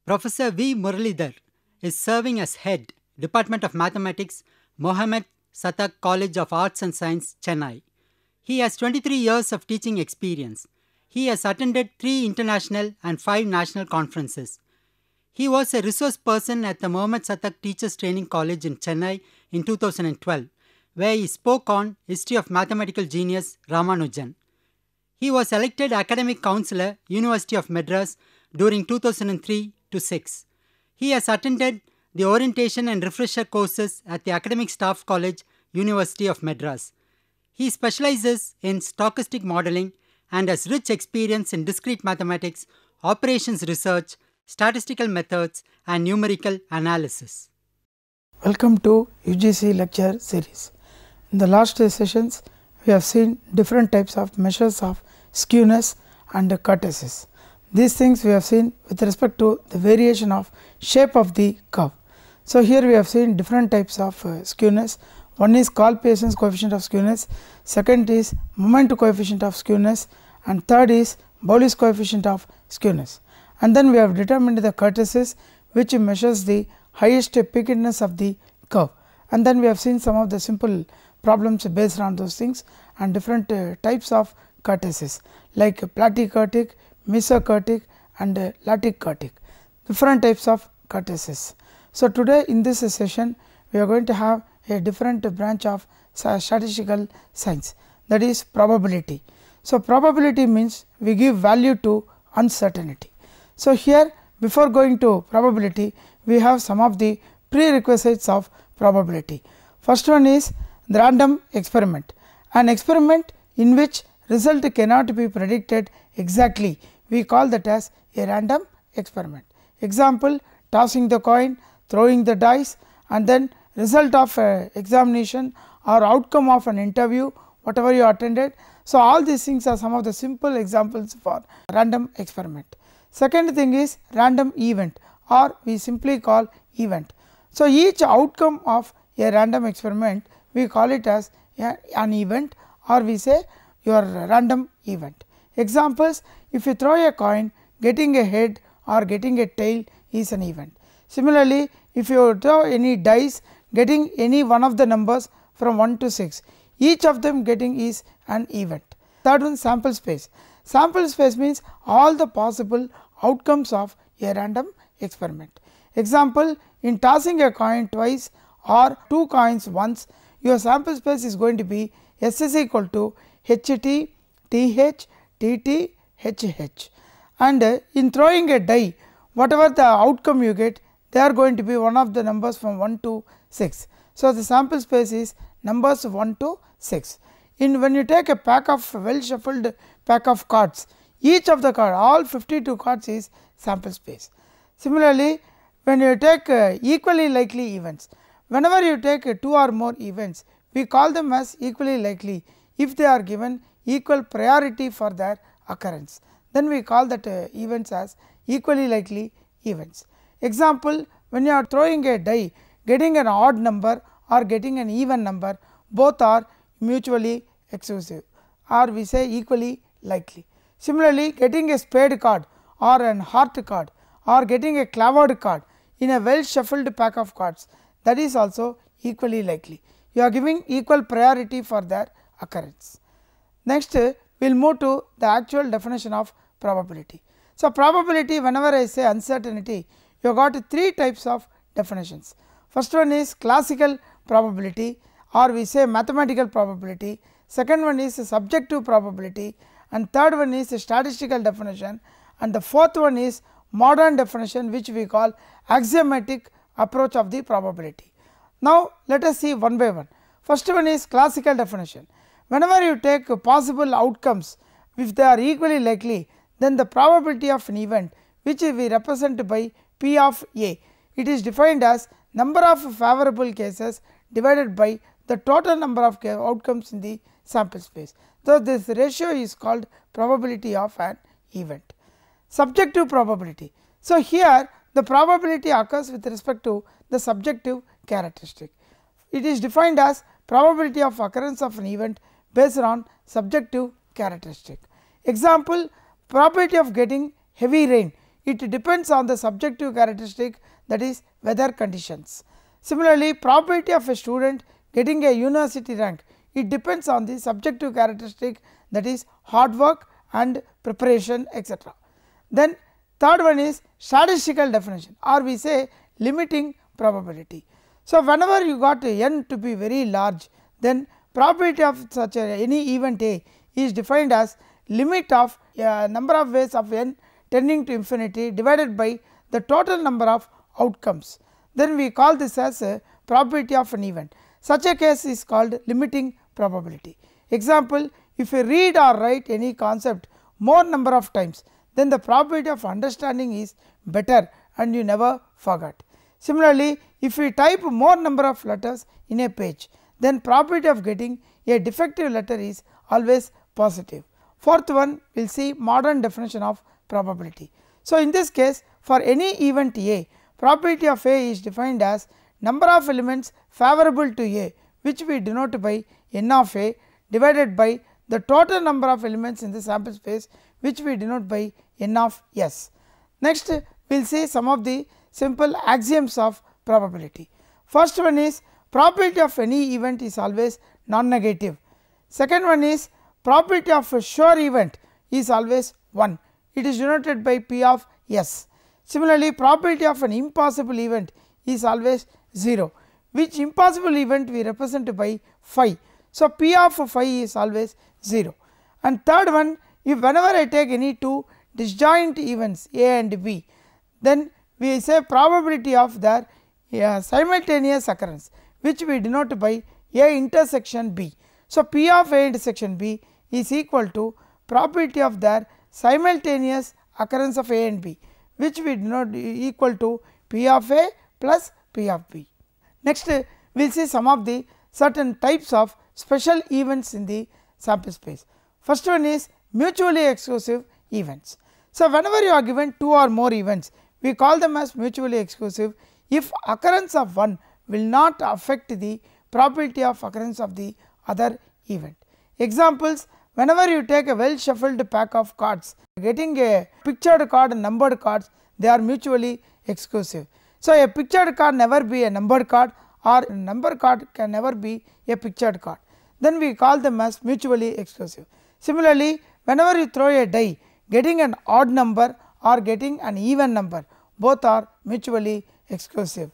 Professor V. Muralidhar is serving as head, Department of Mathematics, Mohammed Satak College of Arts and Science, Chennai. He has 23 years of teaching experience. He has attended 3 international and 5 national conferences. He was a resource person at the Mohammed Satak Teachers Training College in Chennai in 2012, where he spoke on History of Mathematical Genius Ramanujan. He was elected Academic Counselor, University of Madras during 2003 to 6. He has attended the orientation and refresher courses at the Academic Staff College, University of Madras. He specializes in stochastic modeling and has rich experience in discrete mathematics, operations research, statistical methods, and numerical analysis. Welcome to UGC lecture series. In the last 2 sessions, we have seen different types of measures of skewness and kurtosis. These things we have seen with respect to the variation of shape of the curve. So, here we have seen different types of skewness. One is Karl-Pearson's coefficient of skewness, second is moment coefficient of skewness, and third is Bowley's coefficient of skewness. And then we have determined the kurtosis, which measures the highest pickedness of the curve. And then we have seen some of the simple problems based on those things and different types of kurtosis like platykurtic, mesokurtic and latic-kurtic, different types of kurtosis. So, today in this session we are going to have a different branch of statistical science, that is probability. So, probability means we give value to uncertainty. So, here before going to probability we have some of the prerequisites of probability. First one is the random experiment, an experiment in which result cannot be predicted exactly, we call that as a random experiment. Example, tossing the coin, throwing the dice, and then result of examination or outcome of an interview, whatever you attended. So, all these things are some of the simple examples for random experiment. Second thing is random event, or we simply call event. So, each outcome of a random experiment we call it as an event, or we say your random event. Examples, if you throw a coin, getting a head or getting a tail is an event. Similarly, if you throw any dice, getting any one of the numbers from 1 to 6, each of them getting is an event. Third one, sample space. Sample space means all the possible outcomes of a random experiment. Example, in tossing a coin twice or 2 coins once, your sample space is going to be S is equal to HT, TH, TT, HH, and in throwing a die, whatever the outcome you get, they are going to be one of the numbers from 1 to 6. So, the sample space is numbers 1 to 6. When you take a pack of well shuffled pack of cards, each of the card, all 52 cards is sample space. Similarly, when you take equally likely events, whenever you take 2 or more events, we call them as equally likely if they are given equal priority for their occurrence, then we call that events as equally likely events. Example, when you are throwing a die, getting an odd number or getting an even number, both are mutually exclusive, or we say equally likely. Similarly, getting a spade card or an heart card or getting a clavered card in a well shuffled pack of cards, that is also equally likely. You are giving equal priority for their occurrence. Next, we will move to the actual definition of probability. So, probability, whenever I say uncertainty, you have got 3 types of definitions. First one is classical probability, or we say mathematical probability. Second one is subjective probability, and third one is statistical definition, and the fourth one is modern definition, which we call axiomatic approach of the probability. Now, let us see one by one. First one is classical definition. Whenever you take possible outcomes, if they are equally likely, then the probability of an event, which we represent by P of A, it is defined as number of favorable cases divided by the total number of outcomes in the sample space. So, this ratio is called probability of an event. Subjective probability. So, here the probability occurs with respect to the subjective characteristic. It is defined as probability of occurrence of an event based on subjective characteristic. Example, probability of getting heavy rain, it depends on the subjective characteristic, that is weather conditions. Similarly, probability of a student getting a university rank, it depends on the subjective characteristic, that is hard work and preparation, etc. Then third one is statistical definition, or we say limiting probability. So, whenever you got n to be very large, then probability of such any event A is defined as limit of number of ways of n tending to infinity divided by the total number of outcomes. Then we call this as a probability of an event. Such a case is called limiting probability. Example, if you read or write any concept more number of times, then the probability of understanding is better and you never forget. Similarly, if we type more number of letters in a page, then probability of getting a defective letter is always positive. Fourth one, we will see modern definition of probability. So, in this case, for any event A, probability of A is defined as number of elements favorable to A, which we denote by n of A, divided by the total number of elements in the sample space, which we denote by n of S. Next, we will see some of the simple axioms of probability. First one is probability of any event is always non-negative. Second one is probability of a sure event is always 1, it is denoted by P of S. Similarly, probability of an impossible event is always 0, which impossible event we represent by phi. So, P of phi is always 0. And third one, if whenever I take any two disjoint events A and B, then we say probability of their simultaneous occurrence, which we denote by A intersection B. So, P of A intersection B is equal to probability of their simultaneous occurrence of A and B, which we denote equal to P of A plus P of B. Next, we will see some of the certain types of special events in the sample space. First one is mutually exclusive events. So, whenever you are given two or more events, we call them as mutually exclusive if occurrence of one will not affect the probability of occurrence of the other event. Examples, whenever you take a well shuffled pack of cards, getting a pictured card and numbered cards, they are mutually exclusive. So, a pictured card never be a numbered card, or a numbered card can never be a pictured card, then we call them as mutually exclusive. Similarly, whenever you throw a die, getting an odd number or getting an even number, both are mutually exclusive.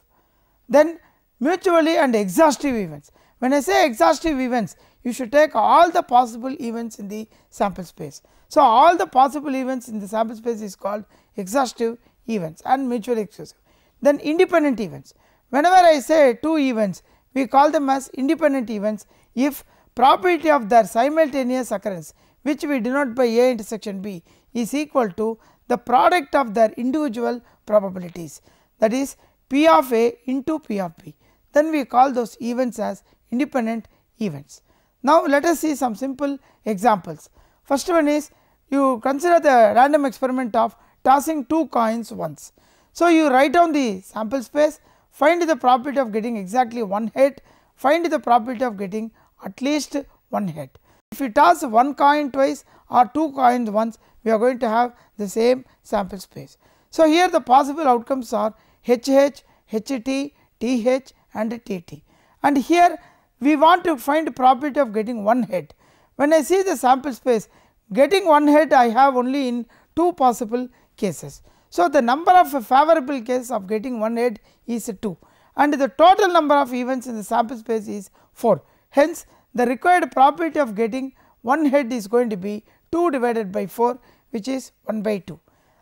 Then mutually and exhaustive events. When I say exhaustive events, you should take all the possible events in the sample space. So, all the possible events in the sample space is called exhaustive events and mutually exclusive. Then independent events. Whenever I say two events, we call them as independent events if probability of their simultaneous occurrence, which we denote by A intersection B, is equal to the product of their individual probabilities, that is P of A into P of B. Then we call those events as independent events. Now, let us see some simple examples. First one is, you consider the random experiment of tossing two coins once. So, you write down the sample space, find the probability of getting exactly one head, find the probability of getting at least one head. If you toss one coin twice or two coins once, we are going to have the same sample space. So, here the possible outcomes are HH, HT, TH and TT, and here we want to find probability of getting one head. When I see the sample space, getting one head I have only in two possible cases. So, the number of favorable cases of getting one head is 2 and the total number of events in the sample space is 4. Hence, the required probability of getting one head is going to be 2 divided by 4, which is 1 by 2.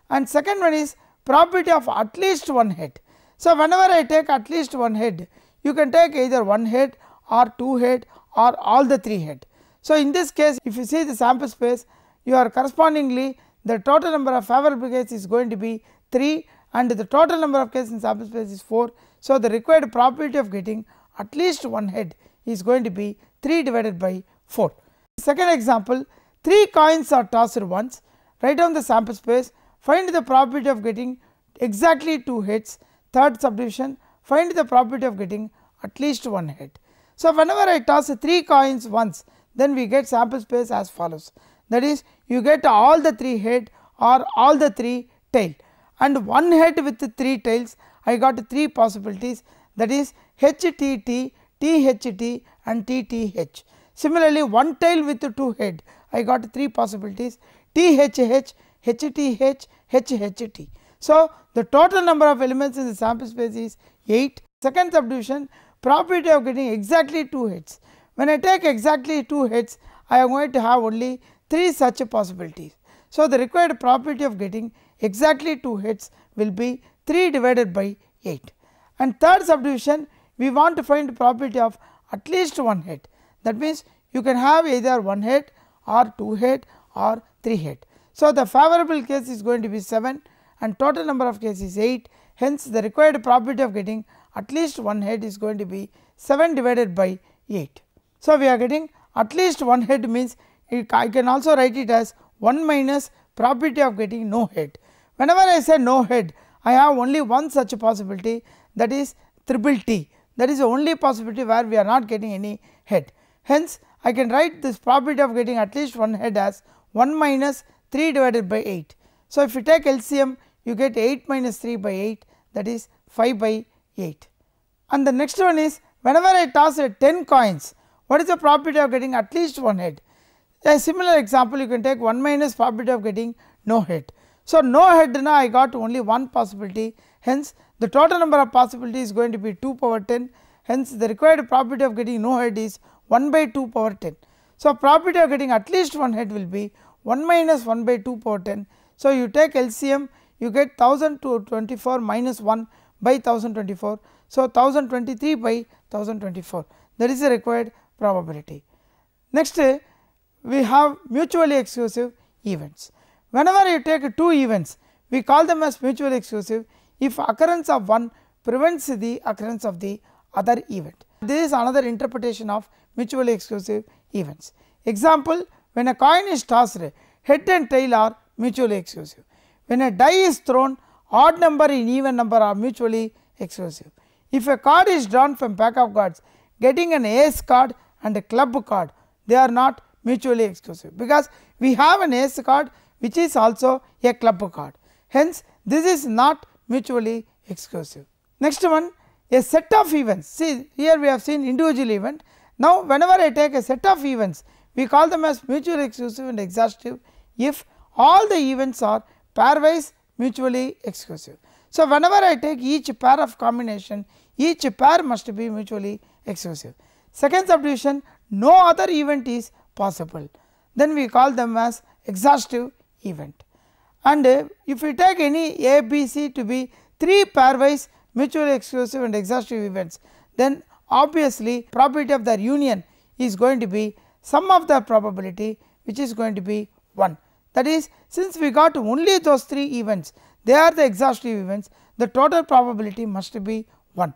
And second one is probability of at least one head. So, whenever I take at least one head, you can take either one head or two head or all the three head. So, in this case, if you see the sample space, you are correspondingly the total number of favorable cases is going to be 3 and the total number of cases in sample space is 4. So, the required probability of getting at least one head is going to be 3 divided by 4. Second example, 3 coins are tossed once, write down the sample space, find the probability of getting exactly 2 heads. Third subdivision, find the probability of getting at least 1 head. So, whenever I toss 3 coins once, then we get sample space as follows, that is you get all the 3 head or all the 3 tail, and 1 head with 3 tails. I got 3 possibilities, that is HTT, THT and TTH. Similarly, 1 tail with 2 head, I got 3 possibilities, THH, HTH, HHT. So, the total number of elements in the sample space is 8. Second subdivision, probability of getting exactly 2 heads. When I take exactly 2 heads, I am going to have only 3 such possibilities. So, the required probability of getting exactly 2 heads will be 3 divided by 8. And third subdivision, we want to find probability of at least 1 head. That means, you can have either 1 head or 2 head or 3 head. So, the favorable case is going to be 7 and total number of cases is 8. Hence, the required probability of getting at least 1 head is going to be 7 divided by 8. So, we are getting at least 1 head means I can also write it as 1 minus probability of getting no head. Whenever I say no head, I have only one such possibility, that is triple T, that is the only possibility where we are not getting any head. Hence, I can write this probability of getting at least 1 head as 1 minus 3 divided by 8. So, if you take LCM, you get 8 minus 3 by 8, that is 5 by 8. And the next one is, whenever I toss 10 coins, what is the probability of getting at least 1 head? A similar example, you can take 1 minus probability of getting no head. So, no head now I got only one possibility, hence the total number of possibilities is going to be 2 power 10, hence the required probability of getting no head is 1 by 2 power 10. So, probability of getting at least 1 head will be 1 minus 1 by 2 power 10. So, you take LCM, you get 1024 minus 1 by 1024. So, 1023 by 1024, that is the required probability. Next, we have mutually exclusive events. Whenever you take 2 events, we call them as mutually exclusive if occurrence of one prevents the occurrence of the other event. This is another interpretation of mutually exclusive events. Example, when a coin is tossed, head and tail are mutually exclusive. When a die is thrown, odd number and even number are mutually exclusive. If a card is drawn from pack of cards, getting an ace card and a club card, they are not mutually exclusive, because we have an ace card which is also a club card. Hence, this is not mutually exclusive. Next one, a set of events. See, here we have seen individual event. Now, whenever I take a set of events, we call them as mutually exclusive and exhaustive if all the events are pairwise mutually exclusive. So, whenever I take each pair of combination, each pair must be mutually exclusive. Second subdivision, no other event is possible, then we call them as exhaustive event. And if we take any A, B, C to be 3 pairwise mutually exclusive and exhaustive events, then obviously probability of their union is going to be sum of the probability, which is going to be 1. That is, since we got only those 3 events, they are the exhaustive events, the total probability must be 1.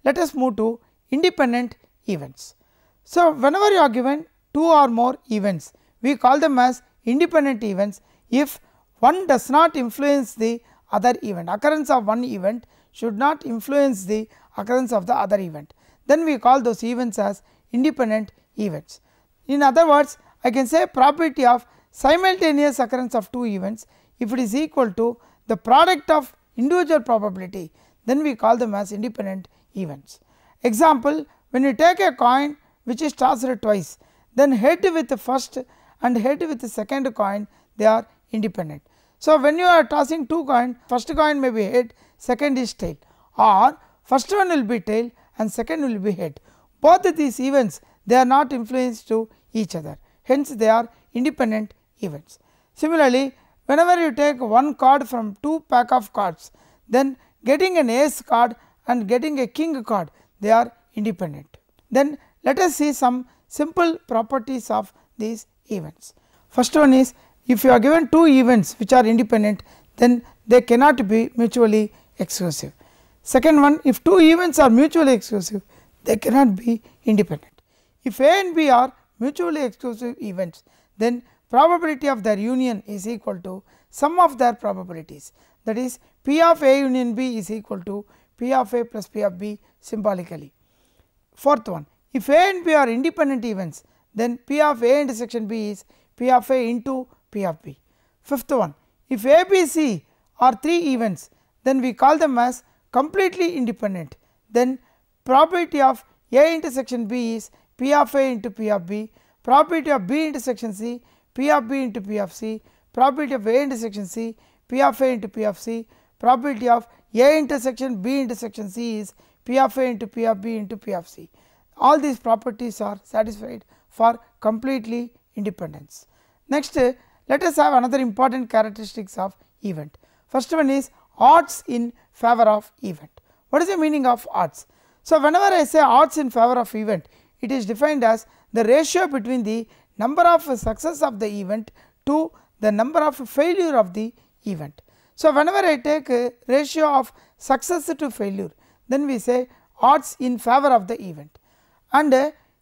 Let us move to independent events. So, whenever you are given 2 or more events, we call them as independent events if one does not influence the other event. Occurrence of one event should not influence the occurrence of the other event, then we call those events as independent events. In other words, I can say probability of simultaneous occurrence of 2 events, if it is equal to the product of individual probability, then we call them as independent events. Example, when you take a coin which is tossed twice, then head with the first and head with the second coin, they are independent. So, when you are tossing 2 coins, first coin may be head, second is tail, or first one will be tail and second will be head. Both of these events, they are not influenced to each other, hence they are independent events. Similarly, whenever you take one card from 2 pack of cards, then getting an ace card and getting a king card, they are independent. Then let us see some simple properties of these events. First one is, if you are given 2 events which are independent, then they cannot be mutually exclusive. Second one, if 2 events are mutually exclusive, they cannot be independent. If A and B are mutually exclusive events, then probability of their union is equal to sum of their probabilities, that is P of A union B is equal to P of A plus P of B symbolically. Fourth one, if A and B are independent events, then P of A intersection B is P of A into P of B. Fifth one, if A, B, C are 3 events, then we call them as completely independent, then probability of A intersection B is P of A into P of B, probability of B intersection C P of B into P of C, probability of A intersection C P of A into P of C, probability of A intersection B intersection C is P of A into P of B into P of C. All these properties are satisfied for completely independence. Next, let us have another important characteristics of event. First one is odds in favor of event. What is the meaning of odds? So, whenever I say odds in favor of event, it is defined as the ratio between the number of success of the event to the number of failure of the event. So, whenever I take a ratio of success to failure, then we say odds in favor of the event, and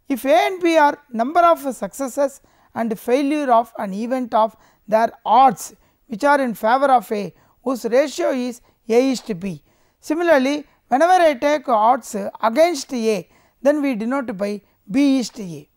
if A and B are number of successes and failure of an event of their odds which are in favor of A, whose ratio is A is to B. Similarly, whenever I take odds against A, then we denote by B is to A.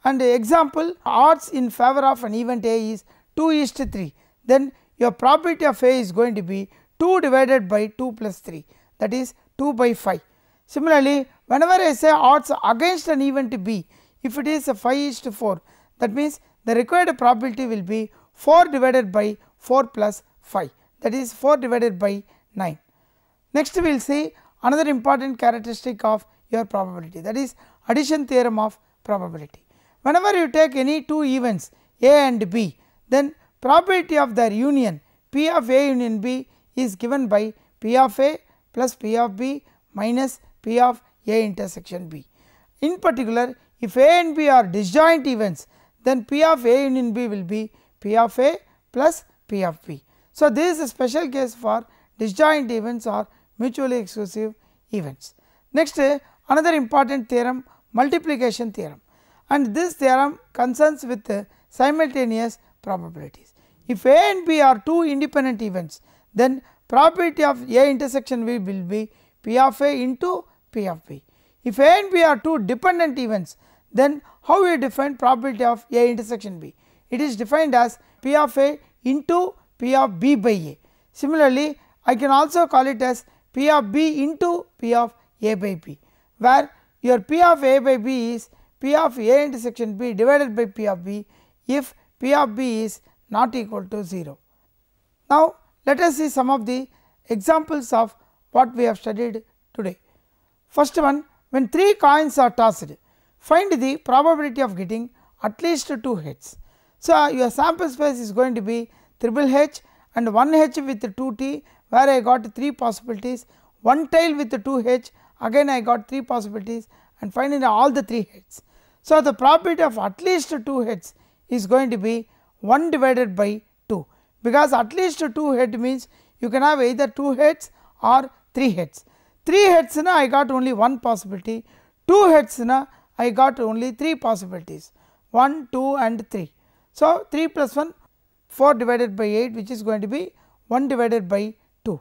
And example, odds in favor of an event A is 2 is to 3, then your probability of A is going to be 2 divided by 2 plus 3, that is 2 by 5. Similarly, whenever I say odds against an event B, if it is 5 is to 4, that means the required probability will be 4 divided by 4 plus 5, that is 4 divided by 9. Next we will see another important characteristic of your probability, that is addition theorem of probability. Whenever you take any two events A and B, then probability of their union P of A union B is given by P of A plus P of B minus P of A intersection B. In particular, if A and B are disjoint events, then P of A union B will be P of A plus P of B. So, this is a special case for disjoint events or mutually exclusive events. Next, another important theorem, multiplication theorem, and this theorem concerns with simultaneous probabilities. If A and B are two independent events, then probability of A intersection B will be P of A into P of B. If A and B are two dependent events, then how we define probability of A intersection B? It is defined as P of A into P of B by A. Similarly, I can also call it as P of B into P of A by B, where your P of A by B is P of A intersection B divided by P of B if P of B is not equal to 0. Now, let us see some of the examples of what we have studied today. First one, when 3 coins are tossed, find the probability of getting at least 2 heads. So, your sample space is going to be triple H and 1 H with 2 T, where I got 3 possibilities, 1 tail with 2 H, again I got 3 possibilities, and finally all the 3 heads. So, the probability of at least 2 heads is going to be 1 divided by 2, because at least 2 head means you can have either 2 heads or 3 heads. 3 heads na I got only 1 possibility, 2 heads na I got only 3 possibilities, 1, 2 and 3. So, 3 plus 1 4 divided by 8, which is going to be 1 divided by 2.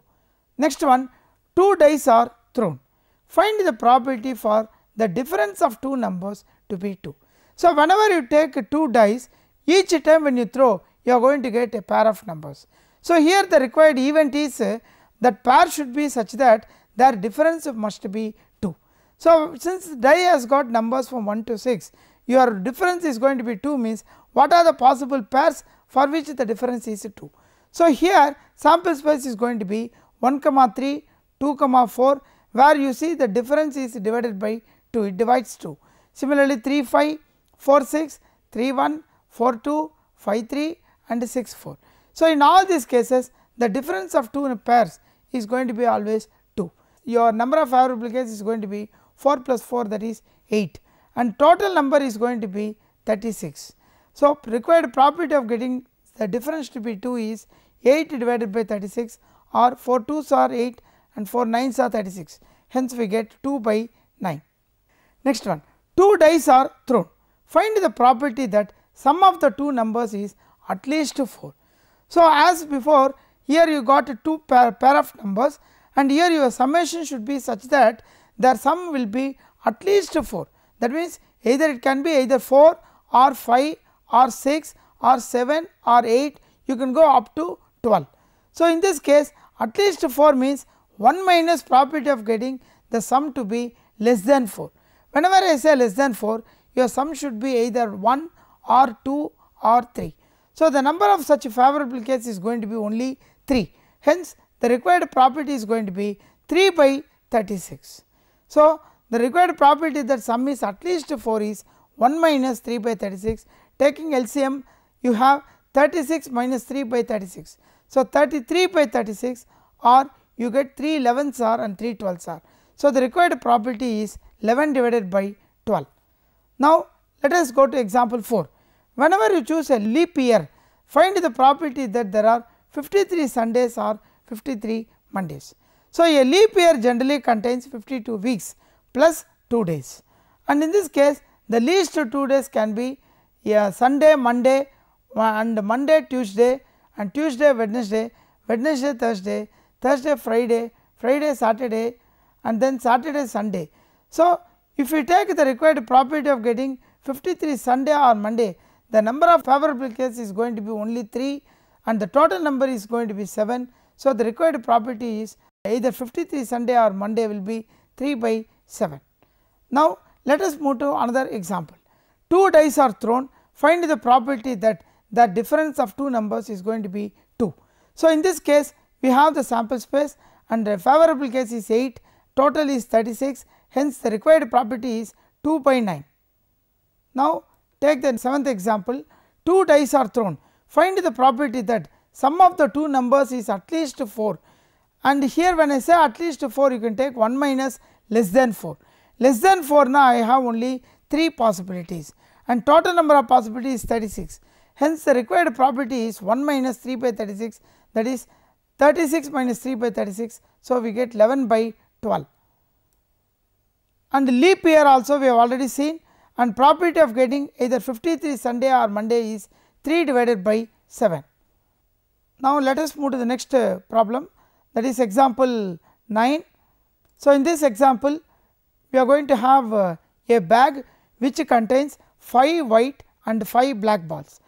Next one, 2 dice are thrown, find the probability for the difference of 2 numbers to be 2. So, whenever you take 2 dice, each time when you throw, you are going to get a pair of numbers. So, here the required event is that pair should be such that their difference must be 2. So, since die has got numbers from 1 to 6, your difference is going to be 2, means what are the possible pairs for which the difference is 2. So, here sample space is going to be 1, 3, 2, 4, where you see the difference is divided by 2, it divides 2. Similarly, 3, 5, 4, 6, 3, 1, 4, 2, 5, 3 and 6, 4. So, in all these cases the difference of 2 pairs is going to be always 2. Your number of favorable cases is going to be 4 plus 4, that is 8, and total number is going to be 36. So, required probability of getting the difference to be 2 is 8 divided by 36, or 4 2s are 8 and 4 9s are 36, hence we get 2 by 9. Next one, 2 dice are thrown, find the property that sum of the two numbers is at least 4. So, as before, here you got two pair of numbers, and here your summation should be such that their sum will be at least 4. That means, either it can be either 4 or 5 or 6 or 7 or 8, you can go up to 12. So, in this case at least 4 means 1 minus probability of getting the sum to be less than 4. Whenever I say less than 4, your sum should be either 1 or 2 or 3. So, the number of such favorable case is going to be only 3. Hence, the required probability is going to be 3 by 36. So, the required probability that sum is at least 4 is 1 minus 3 by 36. Taking LCM, you have 36 minus 3 by 36. So, 33 by 36, or you get 3 11s are and 3 12s are. So, the required probability is 11 divided by 12. Now, let us go to example 4. Whenever you choose a leap year, find the probability that there are 53 Sundays or 53 Mondays. So, a leap year generally contains 52 weeks plus 2 days, and in this case the least 2 days can be Sunday, Monday, and Monday, Tuesday, and Tuesday, Wednesday, Wednesday, Thursday, Thursday, Friday, Friday, Saturday, and then Saturday, Sunday. So, if we take the required probability of getting 53 Sunday or Monday, the number of favorable cases is going to be only 3 and the total number is going to be 7. So, the required probability is either 53 Sunday or Monday will be 3 by 7. Now, let us move to another example. 2 dice are thrown, find the probability that the difference of two numbers is going to be 2. So, in this case we have the sample space and the favorable case is 8, total is 36, hence the required probability is 2 by 9. Now, take the 7th example. 2 dice are thrown, find the probability that sum of the two numbers is at least 4, and here when I say at least 4, you can take 1 minus less than 4. Less than 4, now I have only 3 possibilities and total number of possibilities is 36. Hence, the required probability is 1 minus 3 by 36, that is 36 minus 3 by 36. So, we get 11 by 12, and leap year also we have already seen, and probability of getting either 53 Sunday or Monday is 3 divided by 7. Now, let us move to the next problem, that is example 9. So, in this example we are going to have a bag which contains 5 white and 5 black balls.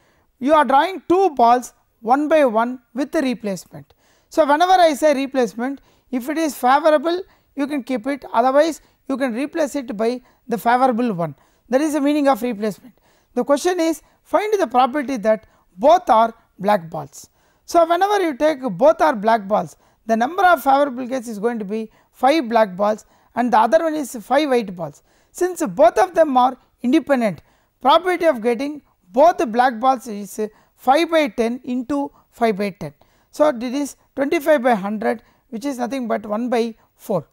You are drawing 2 balls one by one with the replacement. So, whenever I say replacement, if it is favorable you can keep it, otherwise you can replace it by the favorable one. That is the meaning of replacement. The question is, find the probability that both are black balls. So, whenever you take both are black balls, the number of favorable cases is going to be 5 black balls and the other one is 5 white balls. Since both of them are independent, probability of getting both the black balls is 5 by 10 into 5 by 10. So, this is 25 by 100, which is nothing but 1 by 4.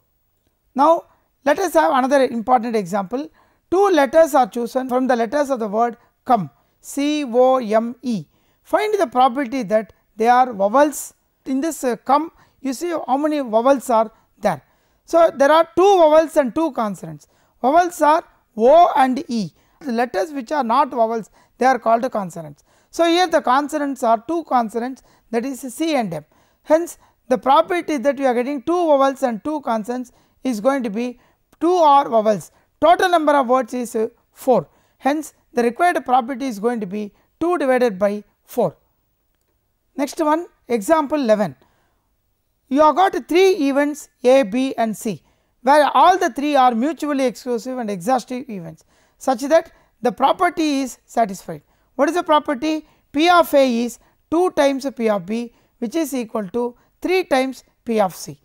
Now, let us have another important example. 2 letters are chosen from the letters of the word come, C-O-M-E. Find the probability that they are vowels. In this come, you see how many vowels are there. So, there are 2 vowels and 2 consonants. Vowels are O and E. The letters which are not vowels, they are called consonants. So, here the consonants are 2 consonants, that is C and M. Hence, the probability that you are getting 2 vowels and 2 consonants is going to be 2 are vowels. Total number of words is 4. Hence, the required probability is going to be 2 divided by 4. Next one, example 11. You have got 3 events A, B and C, where all the 3 are mutually exclusive and exhaustive events, such that the property is satisfied. What is the property? P of A is 2 times P of B, which is equal to 3 times P of C,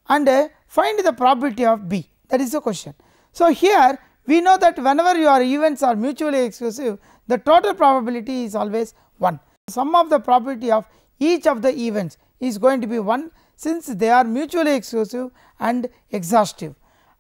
and find the probability of B, that is the question. So, here we know that whenever your events are mutually exclusive, the total probability is always 1. Sum of the probability of each of the events is going to be 1, since they are mutually exclusive and exhaustive,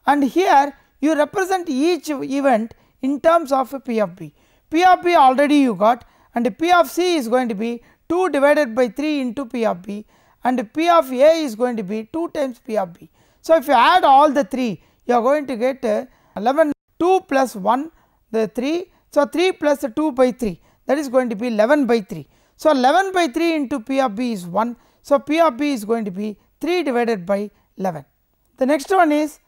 and here you represent each event in terms of P of B. P of B already you got, and P of C is going to be 2 divided by 3 into P of B, and P of A is going to be 2 times P of B. So, if you add all the 3, you are going to get 11, 2 plus 1 the 3, So, 3 plus 2 by 3, that is going to be 11 by 3. So, 11 by 3 into P of B is 1. So, P of B is going to be 3 divided by 11. The next one is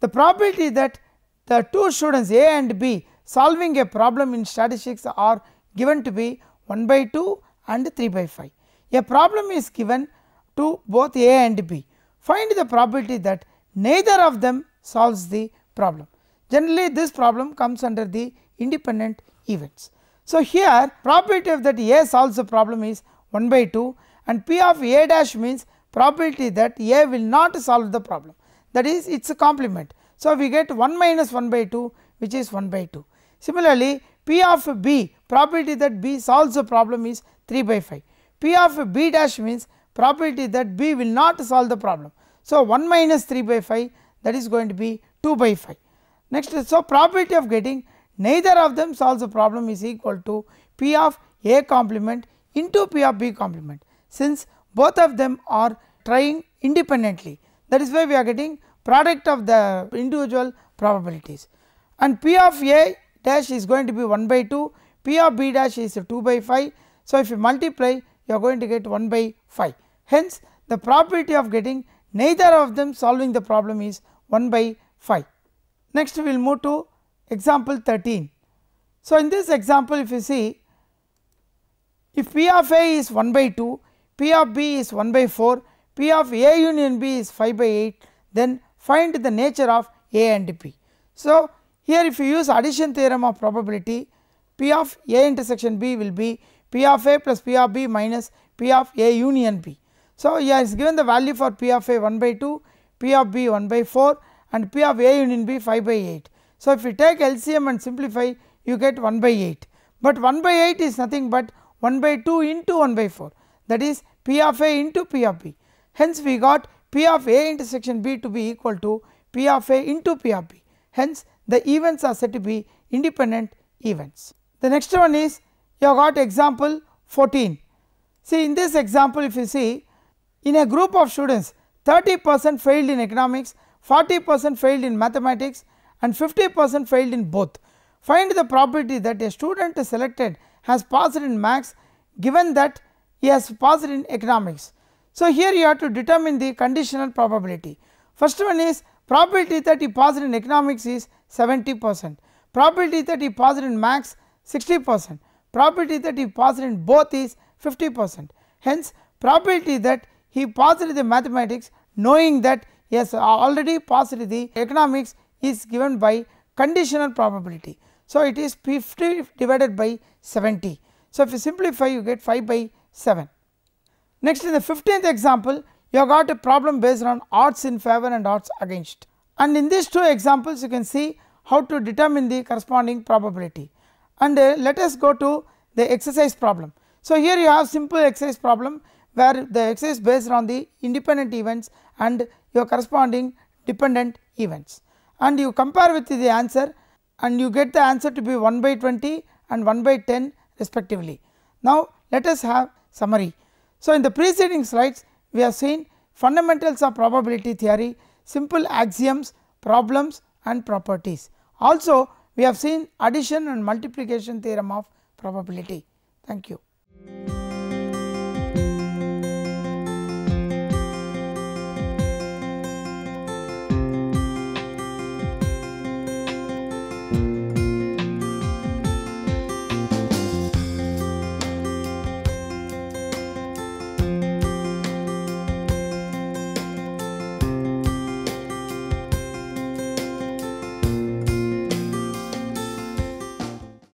the probability that the two students A and B solving a problem in statistics are given to be 1 by 2 and 3 by 5. A problem is given to both A and B. Find the probability that neither of them solves the problem. Generally, this problem comes under the independent events. So, here probability of that A solves the problem is 1 by 2 and P of A dash means probability that A will not solve the problem, that is it is a complement. So, we get 1 minus 1 by 2 which is 1 by 2. Similarly, P of B probability that B solves the problem is 3 by 5. P of B dash means probability that B will not solve the problem. So, 1 minus 3 by 5, that is going to be 2 by 5. Next, so probability of getting neither of them solves the problem is equal to P of A complement into P of B complement, since both of them are trying independently, that is why we are getting product of the individual probabilities, and P of A dash is going to be 1 by 2, P of B dash is 2 by 5. So, if you multiply, you are going to get 1 by 5. Hence, the probability of getting neither of them solving the problem is 1 by 5. Next, we will move to example 13. So, in this example, if you see, if P of A is 1 by 2, P of B is 1 by 4, P of A union B is 5 by 8, then find the nature of A and B. So, here if you use addition theorem of probability, P of A intersection B will be P of A plus P of B minus P of A union B. So, here is given the value for P of A 1 by 2, P of B 1 by 4 and P of A union B 5 by 8. So, if you take LCM and simplify, you get 1 by 8, but 1 by 8 is nothing but 1 by 2 into 1 by 4, that is P of A into P of B. Hence, we got P of A intersection B to be equal to P of A into P of B. Hence, the events are said to be independent events. The next one is you have got example 14. See, in this example, if you see, in a group of students 30% failed in economics, 40% failed in mathematics and 50% failed in both. Find the probability that a student selected has passed in maths given that he has passed in economics. So, here you have to determine the conditional probability. First one is probability that he passed in economics is 70%, probability that he passed in maths 60%, probability that he passed in both is 50%. Hence, probability that he passed the mathematics knowing that he has already passed the economics is given by conditional probability. So, it is 50 divided by 70. So, if you simplify, you get 5 by 7. Next, in the 15th example, you have got a problem based on odds in favor and odds against, and in these two examples you can see how to determine the corresponding probability. And let us go to the exercise problem. So, here you have simple exercise problem where the exercise is based on the independent events and your corresponding dependent events, and you compare with the answer and you get the answer to be 1 by 20 and 1 by 10 respectively. Now, let us have summary. So, in the preceding slides we have seen fundamentals of probability theory, simple axioms, problems and properties. Also, we have seen addition and multiplication theorem of probability. Thank you.